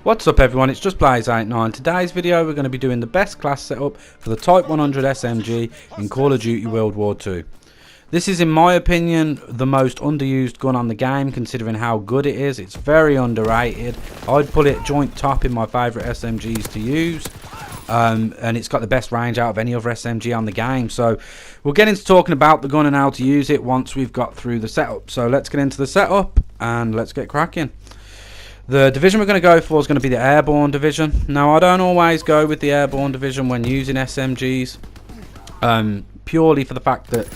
What's up everyone, it's just Blaze89. Today's video we're going to be doing the best class setup for the Type 100 SMG in Call of Duty World War 2. This is, in my opinion, the most underused gun on the game considering how good it is. It's very underrated. I'd put it joint top in my favourite SMGs to use. And it's got the best range out of any other SMG on the game. So we'll get into talking about the gun and how to use it once we've got through the setup. So let's get into the setup and let's get cracking. The division we're going to go for is going to be the Airborne Division. Now, I don't always go with the Airborne Division when using SMGs, purely for the fact that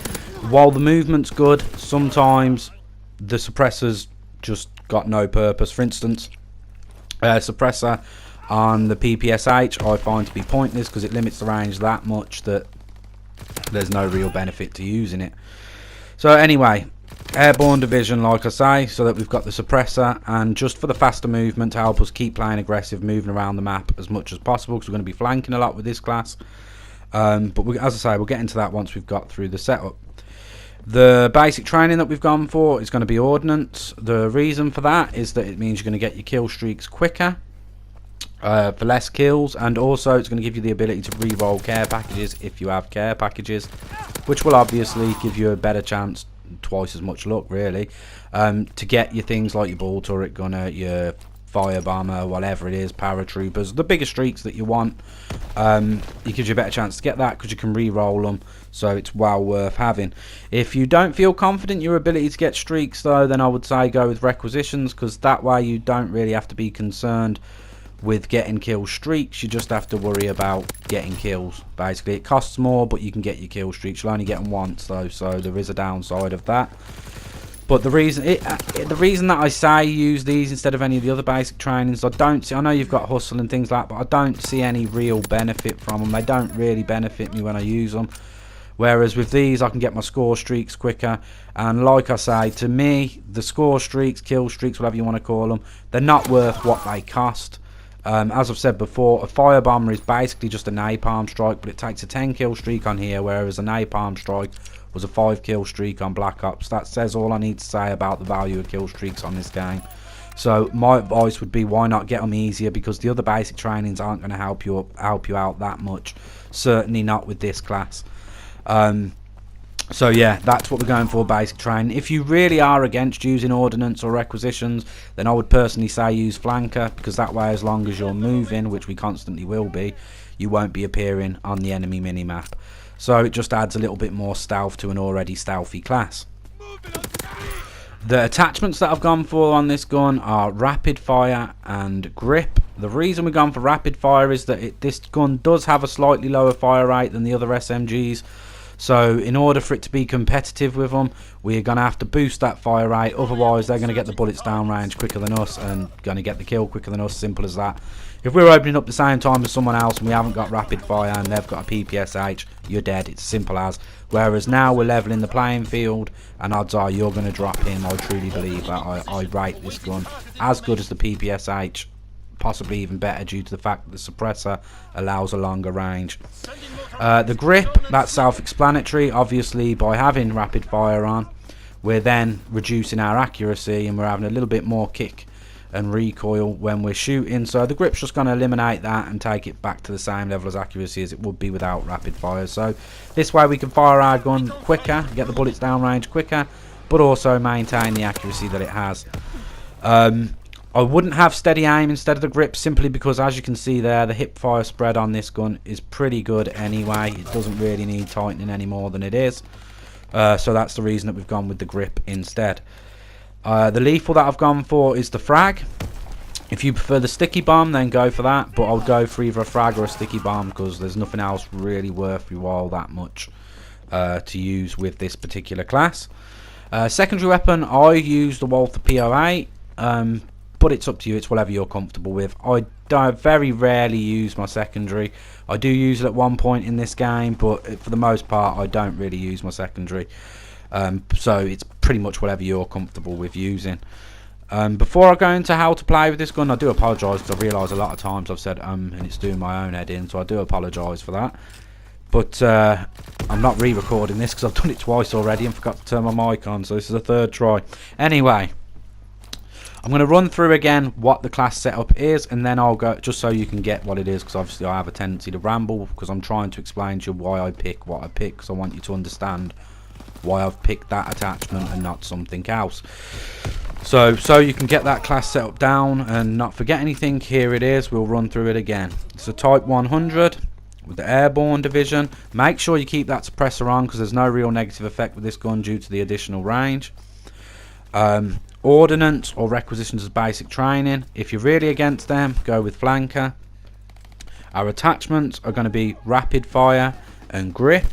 while the movement's good, sometimes the suppressors just got no purpose. For instance, suppressor on the PPSH I find to be pointless because it limits the range that much that there's no real benefit to using it. So anyway, Airborne Division, like I say, so that we've got the suppressor and just for the faster movement to help us keep playing aggressive, moving around the map as much as possible, because we're going to be flanking a lot with this class. But as I say, we'll get into that once we've got through the setup. The basic training that we've gone for is going to be Ordnance. The reason for that is that it means you're going to get your kill streaks quicker, for less kills, and also it's going to give you the ability to re-roll care packages if you have care packages, which will obviously give you a better chance, twice as much luck really, to get your things like your ball turret gunner, your fire bomber, whatever it is, paratroopers, the bigger streaks that you want. It gives you a better chance to get that because you can re-roll them, so it's well worth having. If you don't feel confident in your ability to get streaks though, then I would say go with requisitions, because that way you don't really have to be concerned with getting kill streaks. You just have to worry about getting kills. Basically, it costs more, but you can get your kill streaks. You'll only get them once though, so there is a downside of that. But the reason that I say use these instead of any of the other basic trainings, I know you've got hustle and things like that, but I don't see any real benefit from them. They don't really benefit me when I use them. Whereas with these, I can get my score streaks quicker. And like I say, to me, the score streaks, kill streaks, whatever you want to call them, they're not worth what they cost. As I've said before, a fire bomber is basically just a napalm strike, but it takes a 10 kill streak on here, whereas a napalm strike was a 5 kill streak on Black Ops. That says all I need to say about the value of kill streaks on this game. So my advice would be, why not get them easier, because the other basic trainings aren't going to help you out that much. Certainly not with this class. So yeah, that's what we're going for, basic training. If you really are against using ordnance or requisitions, then I would personally say use flanker, because that way, as long as you're moving, which we constantly will be, you won't be appearing on the enemy minimap. So it just adds a little bit more stealth to an already stealthy class. The attachments that I've gone for on this gun are rapid fire and grip. The reason we've gone for rapid fire is that this gun does have a slightly lower fire rate than the other SMGs. So in order for it to be competitive with them, we're going to have to boost that fire rate. Otherwise, they're going to get the bullets down range quicker than us and going to get the kill quicker than us. Simple as that. If we're opening up the same time as someone else and we haven't got rapid fire and they've got a PPSH, you're dead. It's simple as. Whereas now we're leveling the playing field, and odds are you're going to drop in. I truly believe that. I rate this gun as good as the PPSH, possibly even better, due to the fact that the suppressor allows a longer range. The grip, that's self-explanatory. Obviously, by having rapid fire on, we're then reducing our accuracy and we're having a little bit more kick and recoil when we're shooting. So the grip's just going to eliminate that and take it back to the same level as accuracy as it would be without rapid fire. So this way we can fire our gun quicker, get the bullets down range quicker, but also maintain the accuracy that it has. I wouldn't have steady aim instead of the grip, simply because, as you can see there, the hip fire spread on this gun is pretty good anyway. It doesn't really need tightening any more than it is. So that's the reason that we've gone with the grip instead. The lethal that I've gone for is the frag. If you prefer the sticky bomb, then go for that. But I'll go for either a frag or a sticky bomb, because there's nothing else really worth your while that much to use with this particular class. Secondary weapon, I use the Walther P08. But it's up to you. It's whatever you're comfortable with. I very rarely use my secondary. I do use it at one point in this game, but for the most part I don't really use my secondary. So it's pretty much whatever you're comfortable with using. Before I go into how to play with this gun, I do apologise, because I realise a lot of times I've said and it's doing my own head in, so I do apologise for that. But I'm not re-recording this because I've done it twice already and forgot to turn my mic on, so this is a third try. Anyway, I'm going to run through again what the class setup is, and then I'll go, just so you can get what it is, because obviously I have a tendency to ramble, because I'm trying to explain to you why I pick what I pick, because I want you to understand why I've picked that attachment and not something else. So you can get that class setup down and not forget anything, here it is. We'll run through it again. It's a Type 100 with the airborne division. Make sure you keep that suppressor on, because there's no real negative effect with this gun due to the additional range. Ordnance or requisitions as basic training. If you're really against them, go with flanker. Our attachments are going to be rapid fire and grip,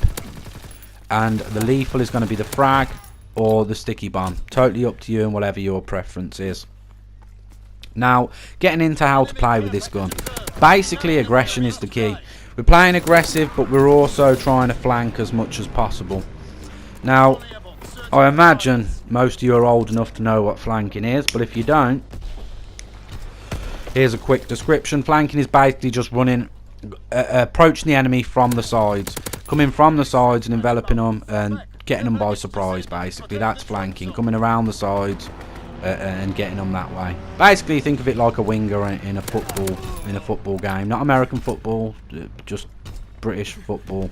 and the lethal is going to be the frag or the sticky bomb. Totally up to you and whatever your preference is. Now, getting into how to play with this gun. Basically, aggression is the key. We're playing aggressive, but we're also trying to flank as much as possible. Now, I imagine most of you are old enough to know what flanking is, but if you don't, here's a quick description. Flanking is basically just running, approaching the enemy from the sides, coming from the sides and enveloping them and getting them by surprise. Basically, that's flanking, coming around the sides and getting them that way. Basically, think of it like a winger in a football game, not American football, just British football.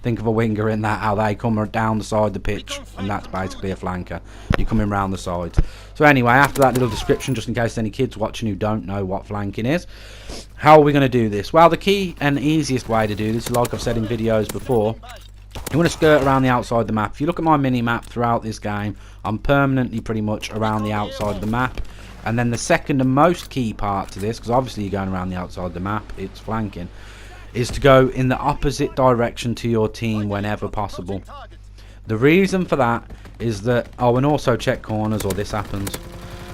Think of a winger in that, how they come down the side of the pitch, and that's basically a flanker. You're coming round the sides. So anyway, after that little description, just in case there's any kids watching who don't know what flanking is, how are we going to do this? Well, the key and easiest way to do this, like I've said in videos before, you want to skirt around the outside of the map. If you look at my mini-map throughout this game, I'm permanently pretty much around the outside of the map. And then the second and most key part to this, because obviously you're going around the outside of the map, it's flanking, is to go in the opposite direction to your team whenever possible. The reason for that is that, oh, and also check corners or this happens.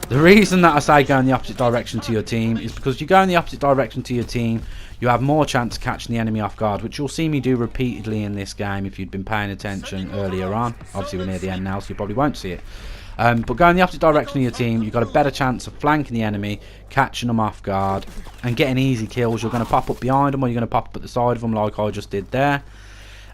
The reason that I say go in the opposite direction to your team is because you go in the opposite direction to your team, you have more chance of catching the enemy off guard, which you'll see me do repeatedly in this game if you'd been paying attention earlier on. Obviously we're near the end now, so you probably won't see it. But go in the opposite direction of your team, you've got a better chance of flanking the enemy, catching them off guard, and getting easy kills. You're going to pop up behind them, or you're going to pop up at the side of them like I just did there.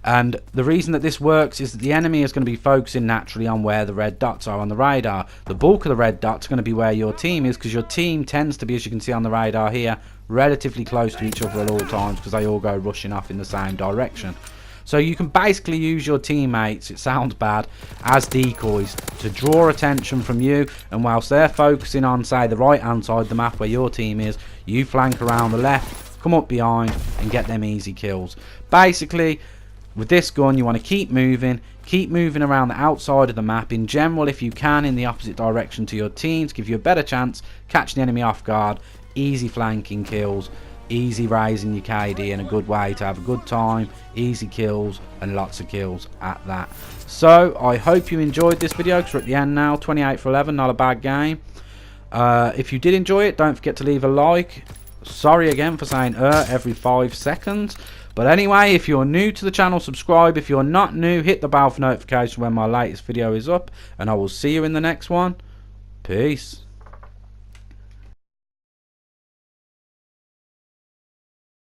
And the reason that this works is that the enemy is going to be focusing naturally on where the red dots are on the radar. The bulk of the red dots are going to be where your team is, because your team tends to be, as you can see on the radar here, relatively close to each other at all times, because they all go rushing off in the same direction. So you can basically use your teammates, it sounds bad, as decoys to draw attention from you, and whilst they're focusing on, say, the right hand side of the map where your team is, you flank around the left, come up behind and get them easy kills. Basically, with this gun you want to keep moving around the outside of the map, in general if you can in the opposite direction to your team, to give you a better chance catching the enemy off guard, easy flanking kills, easy raising your KD, and a good way to have a good time, easy kills and lots of kills at that. So I hope you enjoyed this video, because we're at the end now. 28 for 11, not a bad game. If you did enjoy it, don't forget to leave a like. Sorry again for saying every 5 seconds. But anyway, if you're new to the channel, subscribe. If you're not new, hit the bell for notification when my latest video is up, and I will see you in the next one. Peace.